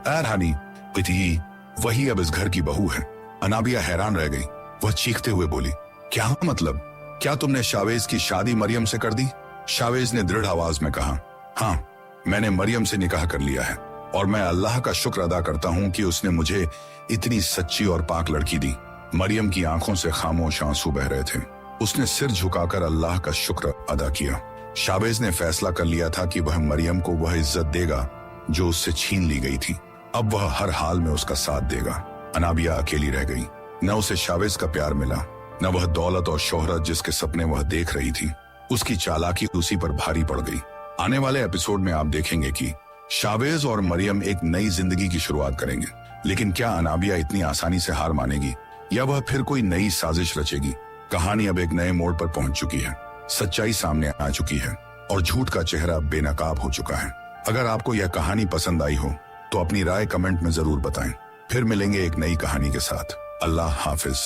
रानी पिती, वही अब इस घर की बहू है। अनाबिया हैरान रह गई। वह चीखते हुए बोली, क्या मतलब? क्या तुमने शावेज की शादी मरियम से कर दी? शावेज ने दृढ़ आवाज में कहा, हाँ, मैंने मरियम से निकाह कर लिया है और मैं अल्लाह का शुक्र अदा करता हूँ कि उसने मुझे इतनी सच्ची और पाक लड़की दी। मरियम की आंखों से खामोश आंसू बह रहे थे। उसने सिर झुकाकर अल्लाह का शुक्र अदा किया। शावेज ने फैसला कर लिया था कि वह मरियम को वह इज्जत देगा जो उससे छीन ली गई थी। अब वह हर हाल में उसका साथ देगा। अनाबिया अकेली रह गई। न उसे शावेज का प्यार मिला, न वह दौलत और शोहरत जिसके सपने वह देख रही थी। उसकी चालाकी उसी पर भारी पड़ गई। आने वाले एपिसोड में आप देखेंगे कि शावेज और मरियम एक नई जिंदगी की शुरुआत करेंगे। लेकिन क्या अनाबिया इतनी आसानी से हार मानेगी या वह फिर कोई नई साजिश रचेगी? कहानी अब एक नए मोड़ पर पहुंच चुकी है। सच्चाई सामने आ चुकी है और झूठ का चेहरा बेनकाब हो चुका है। अगर आपको यह कहानी पसंद आई हो तो अपनी राय कमेंट में जरूर बताएं। फिर मिलेंगे एक नई कहानी के साथ। अल्लाह हाफिज।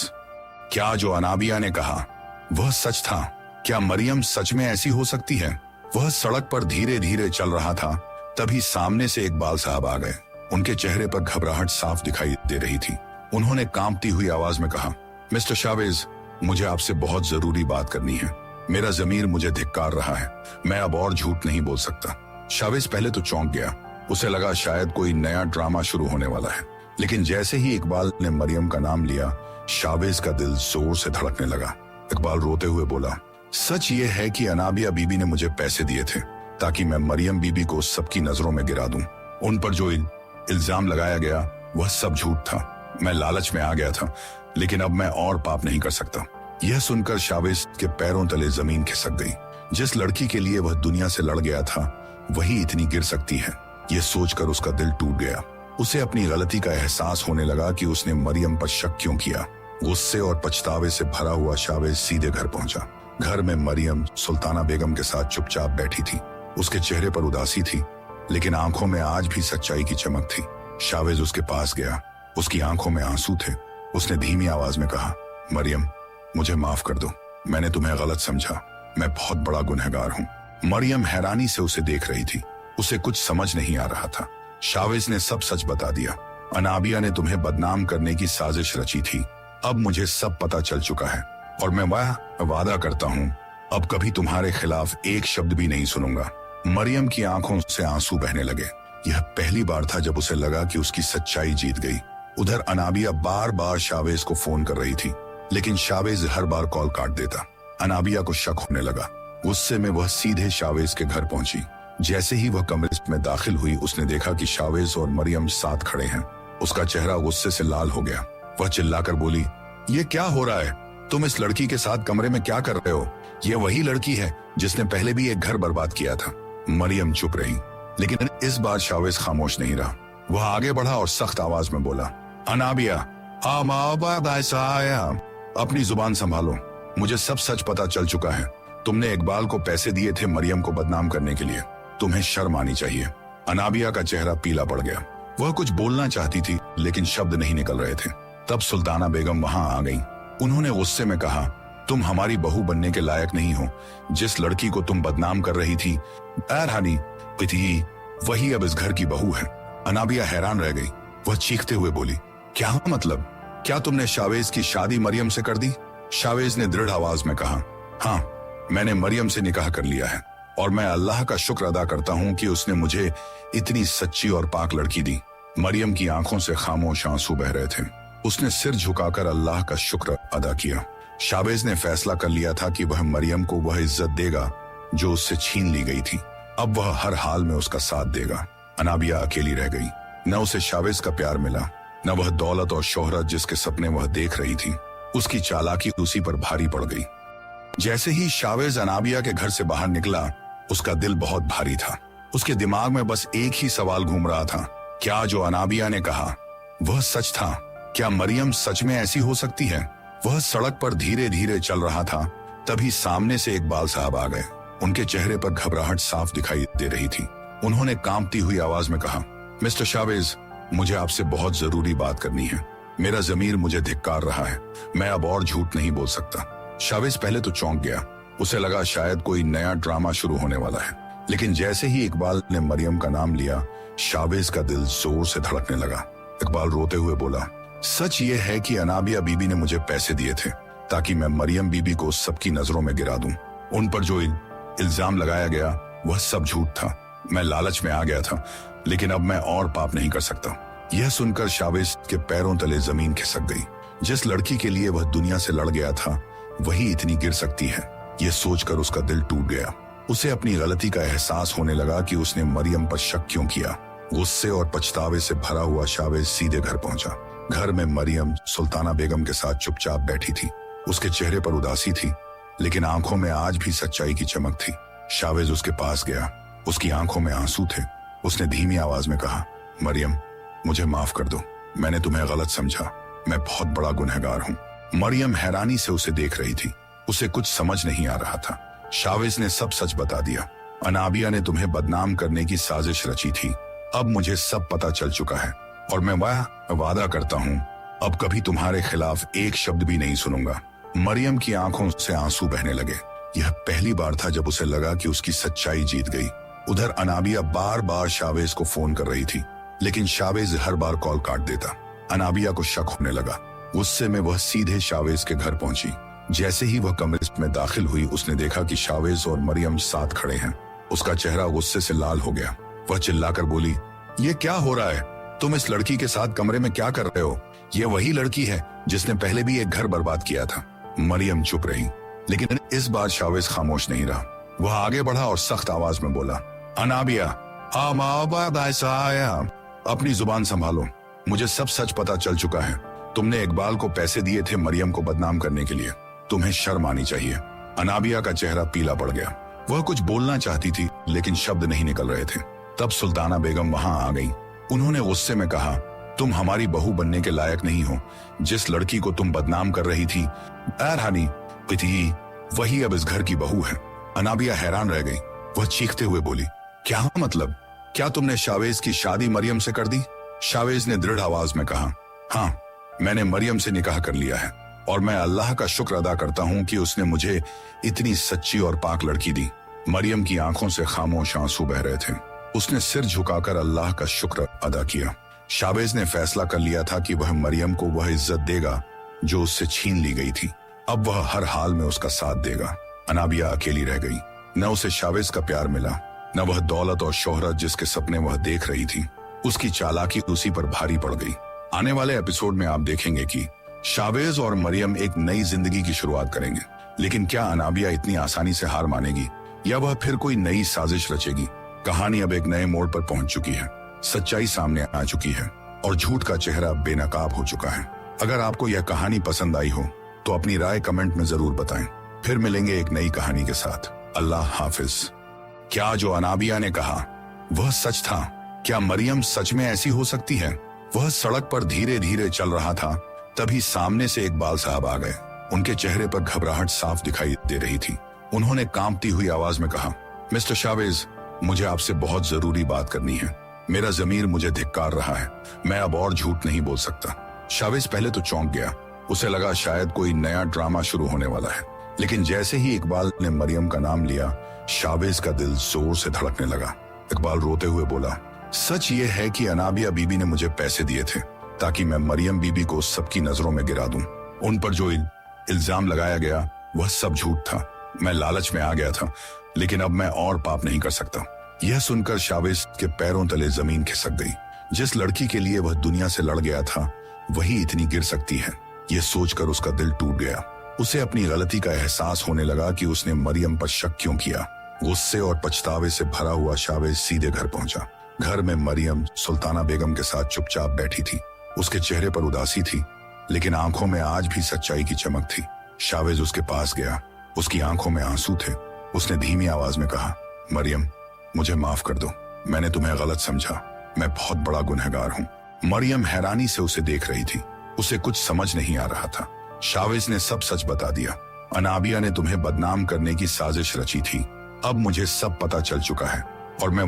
क्या जो अनाबिया ने कहा वह सच था? क्या मरियम सच में ऐसी हो सकती है? वह सड़क पर धीरे धीरे चल रहा था, तभी सामने से इकबाल साहब आ गए। उनके चेहरे पर घबराहट साफ दिखाई दे रही थी। उन्होंने कांपती हुई आवाज में कहा, मिस्टर शावेज, मुझे आपसे बहुत जरूरी बात करनी है। मेरा जमीर मुझे धिक्कार रहा है। मैं अब और झूठ नहीं बोल सकता। शावेज पहले तो चौंक गया। उसे लगा शायद कोई नया ड्रामा शुरू होने वाला है। लेकिन जैसे ही इकबाल ने मरियम का नाम लिया, शावेज का दिल जोर से धड़कने लगा। इकबाल रोते हुए बोला, सच ये है कि अनाबिया बीबी ने मुझे पैसे दिए थे ताकि मैं मरियम बीबी को सबकी नजरों में गिरा दूं। उन पर जो इल्जाम लगाया गया वह सब झूठ था। मैं लालच में आ गया था, लेकिन अब मैं और पाप नहीं कर सकता। यह सुनकर शावेज के पैरों तले जमीन खिसक गई। जिस लड़की के लिए वह दुनिया से लड़ गया था, वही इतनी गिर सकती है। यह सोचकर उसका दिल टूट गया। उसे अपनी गलती का एहसास होने लगा कि उसने मरियम पर शक क्यों किया। गुस्से और पछतावे से भरा हुआ शावेज सीधे घर पहुंचा। घर में मरियम सुल्ताना बेगम के साथ चुपचाप बैठी थी। उसके चेहरे पर उदासी थी, लेकिन आंखों में आज भी सच्चाई की चमक थी। शावेज उसके पास गया। उसकी आंखों में आंसू थे। उसने धीमी आवाज में कहा, मरियम, मुझे माफ कर दो। मैंने तुम्हें गलत समझा। मैं बहुत बड़ा गुनहगार हूँ। मरियम हैरानी से उसे देख रही थी। उसे कुछ समझ नहीं आ रहा था। शावेज ने सब सच बता दिया। अनाबिया ने तुम्हें बदनाम करने की साजिश रची थी। अब मुझे सब पता चल चुका है और मैं वह वादा करता हूँ अब कभी तुम्हारे खिलाफ एक शब्द भी नहीं सुनूंगा। मरियम की आंखों से आंसू बहने लगे। यह पहली बार था जब उसे लगा कि उसकी सच्चाई जीत गई। उधर अनाबिया बार बार शावेज को फोन कर रही थी, लेकिन शावेज हर बार कॉल काट देता। अनाबिया को शक होने लगा। गुस्से में वह सीधे शावेज के घर पहुंची। जैसे ही वह कमरे में दाखिल हुई, उसने देखा कि शावेज और मरियम साथ खड़े हैं। उसका चेहरा गुस्से से लाल हो गया। वह चिल्लाकर बोली, ये क्या हो रहा है? तुम इस लड़की के साथ कमरे में क्या कर रहे हो? ये वही लड़की है जिसने पहले भी एक घर बर्बाद किया था। मरियम चुप रही, लेकिन इस बार शावेज खामोश नहीं रहा। वह आगे बढ़ा और सख्त आवाज में बोला, अनाबिया, अपनी जुबान संभालो। मुझे सब सच पता चल चुका है। तुमने इकबाल को पैसे दिए थे मरियम को बदनाम करने के लिए। तुम्हें शर्म आनी चाहिए। अनाबिया का चेहरा पीला पड़ गया। वह कुछ बोलना चाहती थी, लेकिन शब्द नहीं निकल रहे थे। तब सुल्ताना बेगम वहां आ गई। उन्होंने गुस्से में कहा, तुम हमारी बहू बनने के लायक नहीं हो। जिस लड़की को तुम बदनाम कर रही थी, रानी पिती, वही अब इस घर की बहू है। अनाबिया हैरान रह गई। वह चीखते हुए बोली, क्या मतलब? क्या तुमने शावेज की शादी मरियम से कर दी? शावेज ने दृढ़ आवाज में कहा, हाँ, मैंने मरियम से निकाह कर लिया है और मैं अल्लाह का शुक्र अदा करता हूँ कि उसने मुझे इतनी सच्ची और पाक लड़की दी। मरियम की आंखों से खामोश आंसू बह रहे थे। उसने सिर झुकाकर अल्लाह का शुक्र अदा किया। शावेज ने फैसला कर लिया था कि वह मरियम को वह इज्जत देगा जो उससे छीन ली गई थी। अब वह हर हाल में उसका साथ देगा। अनाबिया अकेली रह गई। न उसे शावेज का प्यार मिला, न वह दौलत और शोहरत जिसके सपने वह देख रही थी। उसकी चालाकी उसी पर भारी पड़ गई। जैसे ही शावेज अनाबिया के घर से बाहर निकला, उसका दिल बहुत भारी था। उसके दिमाग में बस एक ही सवाल घूम रहा था, क्या जो अनाबिया ने कहा वह सच था? क्या मरियम सच में ऐसी हो सकती है? वह सड़क पर धीरे धीरे चल रहा था, तभी सामने से इकबाल साहब आ गए। उनके चेहरे पर घबराहट साफ दिखाई दे रही थी। उन्होंने कांपती हुई आवाज में कहा, मिस्टर शावेज, मुझे आपसे बहुत जरूरी बात करनी है। मेरा जमीर मुझे धिक्कार रहा है। मैं अब और झूठ नहीं बोल सकता। शावेज पहले तो चौंक गया। उसे लगा शायद कोई नया ड्रामा शुरू होने वाला है, लेकिन जैसे ही इकबाल ने मरियम का नाम लिया, शावेज का दिल जोर से धड़कने लगा। इकबाल रोते हुए बोला, सच ये है कि अनाबिया बीबी ने मुझे पैसे दिए थे ताकि मैं मरियम बीबी को सबकी नजरों में गिरा दूं। उन पर जो इल्जाम लगाया गया वह सब झूठ था। मैं लालच में आ गया था, लेकिन अब मैं और पाप नहीं कर सकता। यह सुनकर शावेज के पैरों तले जमीन खिसक गई। जिस लड़की के लिए वह दुनिया से लड़ गया था, वही इतनी गिर सकती है, यह सोचकर उसका दिल टूट गया। उसे अपनी गलती का एहसास होने लगा कि उसने मरियम पर शक क्यों किया। गुस्से और पछतावे से भरा हुआ शावेज सीधे घर पहुंचा। घर में मरियम सुल्ताना बेगम के साथ चुपचाप बैठी थी। उसके चेहरे पर उदासी थी, लेकिन आंखों में आज भी सच्चाई की चमक थी। शावेज उसके पास गया। उसकी आंखों में आंसू थे। उसने धीमी आवाज में कहा, मरियम, मुझे माफ कर दो। मैंने तुम्हें गलत समझा। मैं बहुत बड़ा गुनहगार हूँ। मरियम हैरानी से उसे देख रही थी। उसे कुछ समझ नहीं आ रहा था। शावेज ने सब सच बता दिया। अनाबिया ने तुम्हें बदनाम करने की साजिश रची थी। अब मुझे सब पता चल चुका है और मैं वह वादा करता हूँ अब कभी तुम्हारे खिलाफ एक शब्द भी नहीं सुनूंगा। मरियम की आंखों से आंसू बहने लगे। यह पहली बार था जब उसे लगा कि उसकी सच्चाई जीत गई। उधर अनाबिया बार बार शावेज को फोन कर रही थी, लेकिन शावेज हर बार कॉल काट देता। अनाबिया को शक होने लगा। गुस्से में वह सीधे शावेज के घर पहुंची। जैसे ही वह कमरे में दाखिल हुई, उसने देखा कि शावेज और मरियम साथ खड़े हैं। उसका चेहरा गुस्से से लाल हो गया। वह चिल्लाकर बोली, ये क्या हो रहा है? तुम इस लड़की के साथ कमरे में क्या कर रहे हो? ये वही लड़की है जिसने पहले भी एक घर बर्बाद किया था। मरियम चुप रही, लेकिन इस बार शावेज खामोश नहीं रहा। वह आगे बढ़ा और सख्त आवाज में बोला, अनाबिया, अपनी जुबान संभालो। मुझे सब सच पता चल चुका है। तुमने इकबाल को पैसे दिए थे मरियम को बदनाम करने के लिए। तुम्हें शर्म आनी चाहिए। अनाबिया का चेहरा पीला पड़ गया। वह कुछ बोलना चाहती थी, लेकिन शब्द नहीं निकल रहे थे। तब सुल्ताना बेगम वहां आ गई। उन्होंने गुस्से में कहा, तुम हमारी बहू बनने के लायक नहीं हो। जिस लड़की को तुम बदनाम कर रही थी, वही अब इस घर की बहू है। अनाबिया हैरान रह गई। वह चीखते हुए बोली, क्या मतलब? क्या तुमने शावेज की शादी मरियम से कर दी? शावेज ने दृढ़ आवाज में कहा, हाँ, मैंने मरियम से निकाह कर लिया है और मैं अल्लाह का शुक्र अदा करता हूँ कि उसने मुझे इतनी सच्ची और पाक लड़की दी। मरियम की आंखों से खामोश आंसू बह रहे थे। उसने सिर झुकाकर अल्लाह का शुक्र अदा किया। शावेज ने फैसला कर लिया था कि वह मरियम को वह इज्जत देगा जो उससे छीन ली गई थी। अब वह हर हाल में उसका साथ देगा। अनाबिया अकेली रह गई। न उसे शावेज का प्यार मिला, न वह दौलत और शोहरत जिसके सपने वह देख रही थी। उसकी चालाकी उसी पर भारी पड़ गई। आने वाले एपिसोड में आप देखेंगे कि शावेज और मरियम एक नई जिंदगी की शुरुआत करेंगे। लेकिन क्या अनाबिया इतनी आसानी से हार मानेगी या वह फिर कोई नई साजिश रचेगी? कहानी अब एक नए मोड़ पर पहुंच चुकी है। सच्चाई सामने आ चुकी है और झूठ का चेहरा बेनकाब हो चुका है। अगर आपको यह कहानी पसंद आई हो तो अपनी राय कमेंट में जरूर बताएं। फिर मिलेंगे एक नई कहानी के साथ। अल्लाह हाफिज। क्या जो अनाबिया ने कहा वह सच था? क्या मरियम सच में ऐसी हो सकती है? वह सड़क पर धीरे धीरे चल रहा था, तभी सामने से इकबाल साहब आ गए। उनके चेहरे पर घबराहट साफ दिखाई दे रही थी। उन्होंने कांपती हुई आवाज में कहा, मिस्टर शावेज, मुझे आपसे बहुत जरूरी बात करनी है। मेरा जमीर मुझे धिक्कार रहा है। मैं अब और झूठ नहीं बोल सकता। शावेज पहले तो चौंक गया। उसे लगा शायद कोई नया ड्रामा शुरू होने वाला है, लेकिन जैसे ही इकबाल ने मरियम का नाम लिया, शावेज का दिल जोर से धड़कने लगा। इकबाल रोते हुए बोला, सच ये है कि अनाबिया बीबी ने मुझे पैसे दिए थे ताकि मैं मरियम बीबी को सबकी नजरों में गिरा दूं। उन पर जो इल्जाम लगाया गया वह सब झूठ था। मैं लालच में आ गया था, लेकिन अब मैं और पाप नहीं कर सकता। यह सुनकर शावेज के पैरों तले जमीन खिसक गई। जिस लड़की के लिए वह दुनिया से लड़ गया था, वही इतनी गिर सकती है, यह सोचकर उसका दिल टूट गया। उसे अपनी गलती का एहसास होने लगा कि उसने मरियम पर शक क्यों किया। गुस्से और पछतावे से भरा हुआ शावेज सीधे घर पहुंचा। घर में मरियम सुल्ताना बेगम के साथ चुपचाप बैठी थी। उसके चेहरे पर उदासी थी, लेकिन आंखों में आज भी सच्चाई की चमक थी। शावेज उसके पास गया। उसकी आंखों में आंसू थे। उसने धीमी आवाज में कहा, मरियम, मुझे माफ कर दो, मैंने तुम्हें गलत समझा, मैं बहुत बड़ा गुनहगार हूँ। मरियम हैरानी से उसे देख रही थी, उसे कुछ समझ नहीं आ रहा था। शावेज ने सब सच बता दिया। अनाबिया ने तुम्हें बदनाम करने की साजिश रची थी। अब मुझे सब पता चल चुका है और मैं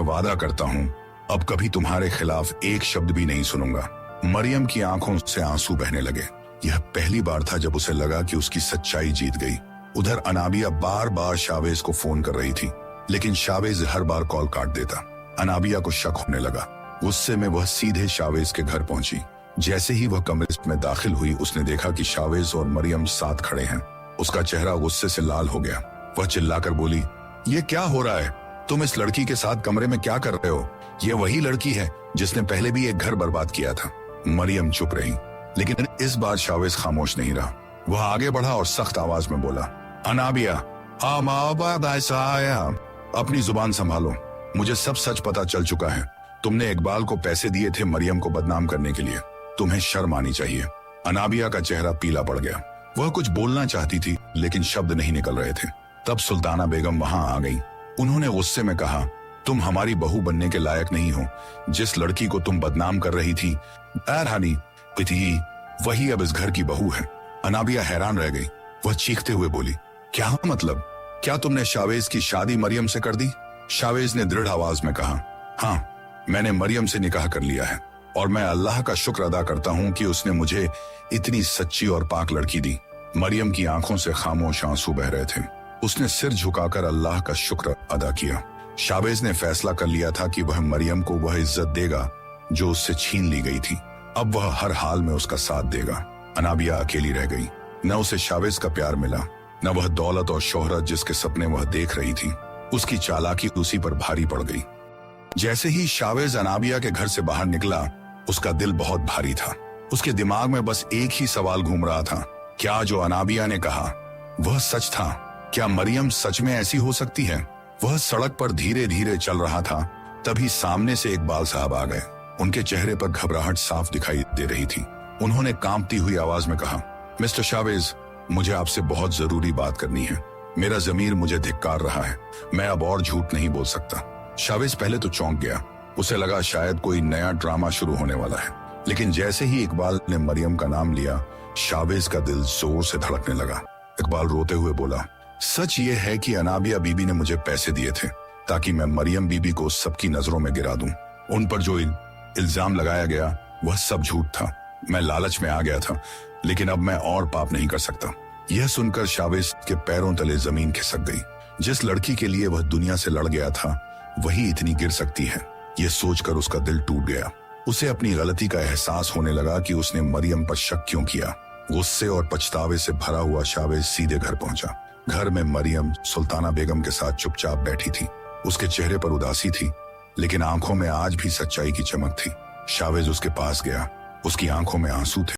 वादा करता हूँ अब कभी तुम्हारे खिलाफ एक शब्द भी नहीं सुनूंगा। मरियम की आंखों से आंसू बहने लगे। यह पहली बार था जब उसे लगा कि उसकी सच्चाई जीत गई। उधर अनाबिया बार बार शावेज को फोन कर रही थी, लेकिन शावेज हर बार कॉल काट देता। अनाबिया को शक होने लगा। गुस्से में वह सीधे शावेज के घर पहुंची। जैसे ही वह कमरे में दाखिल हुई, उसने देखा कि शावेज और मरियम साथ खड़े हैं। उसका चेहरा गुस्से से लाल हो गया। वह चिल्लाकर बोली, ये क्या हो रहा है? तुम इस लड़की के साथ कमरे में क्या कर रहे हो? ये वही लड़की है जिसने पहले भी एक घर बर्बाद किया था। मरियम चुप रही, लेकिन इस बार शावेज खामोश नहीं रहा। वह आगे बढ़ा और सख्त आवाज में बोला, अनाबिया, अपनी जुबान संभालो, मुझे सब सच पता चल चुका है। तुमने इकबाल को पैसे दिए थे मरियम को बदनाम करने के लिए। तुम्हें शर्म आनी चाहिए। अनाबिया का चेहरा पीला पड़ गया। वह कुछ बोलना चाहती थी, लेकिन शब्द नहीं निकल रहे थे। तब सुल्ताना बेगम वहां आ गई। उन्होंने गुस्से में कहा, तुम हमारी बहू बनने के लायक नहीं हो। जिस लड़की को तुम बदनाम कर रही थी, वही अब इस घर की बहू है। अनाबिया हैरान रह गई। वह चीखते हुए बोली, क्या मतलब? क्या तुमने शावेज की शादी मरियम से कर दी? शावेज ने दृढ़ आवाज में कहा, हाँ, मैंने मरियम से निकाह कर लिया है और मैं अल्लाह का शुक्र अदा करता हूँ कि उसने मुझे इतनी सच्ची और पाक लड़की दी। मरियम की आंखों से खामोश आंसू बह रहे थे। उसने सिर झुकाकर अल्लाह का शुक्र अदा किया। शावेज ने फैसला कर लिया था कि वह मरियम को वह इज्जत देगा जो उससे छीन ली गई थी। अब वह हर हाल में उसका साथ देगा। अनाबिया अकेली रह गई। न उसे शावेज का प्यार मिला, न वह दौलत और शोहरत जिसके सपने वह देख रही थी। उसकी चालाकी उसी पर भारी पड़ गई। जैसे ही शावेज अनाबिया के घर से बाहर निकला, उसका दिल बहुत भारी था। उसके दिमाग में बस एक ही सवाल घूम रहा था, क्या जो अनाबिया ने कहा वह सच था? क्या मरियम सच में ऐसी हो सकती है? वह सड़क पर धीरे धीरे चल रहा था, तभी सामने से इकबाल साहब आ गए। उनके चेहरे पर घबराहट साफ दिखाई दे रही थी। उन्होंने कांपती हुई आवाज में कहा, मिस्टर शावेज, मुझे आपसे बहुत जरूरी बात करनी है। मेरा जमीर मुझे धिक्कार रहा है। मैं अब और झूठ नहीं बोल सकता। शावेज पहले तो चौंक गया। उसे लगा शायद कोई नया ड्रामा शुरू होने वाला है, लेकिन जैसे ही इकबाल ने मरियम का नाम लिया, शावेज का दिल जोर से धड़कने लगा। इकबाल रोते हुए बोला, सच ये है कि अनाबिया बीबी ने मुझे पैसे दिए थे ताकि मैं मरियम बीबी को सबकी नजरों में गिरा दूं। उन पर जो इल्जाम लगाया गया वह सब झूठ था। मैं लालच में आ गया था, लेकिन अब मैं और पाप नहीं कर सकता। यह सुनकर शावेज के पैरों तले जमीन खिसक गई। जिस लड़की के लिए वह दुनिया से लड़ गया था, वही इतनी गिर सकती है, यह सोचकर उसका दिल टूट गया। उसे अपनी गलती का एहसास होने लगा कि उसने मरियम पर शक क्यों किया। गुस्से और पछतावे से भरा हुआ शावेज सीधे घर पहुंचा। घर में मरियम सुल्ताना बेगम के साथ चुपचाप बैठी थी। उसके चेहरे पर उदासी थी, लेकिन आंखों में आज भी सच्चाई की चमक थी। शावेज उसके पास गया। उसकी आंखों में आंसू थे।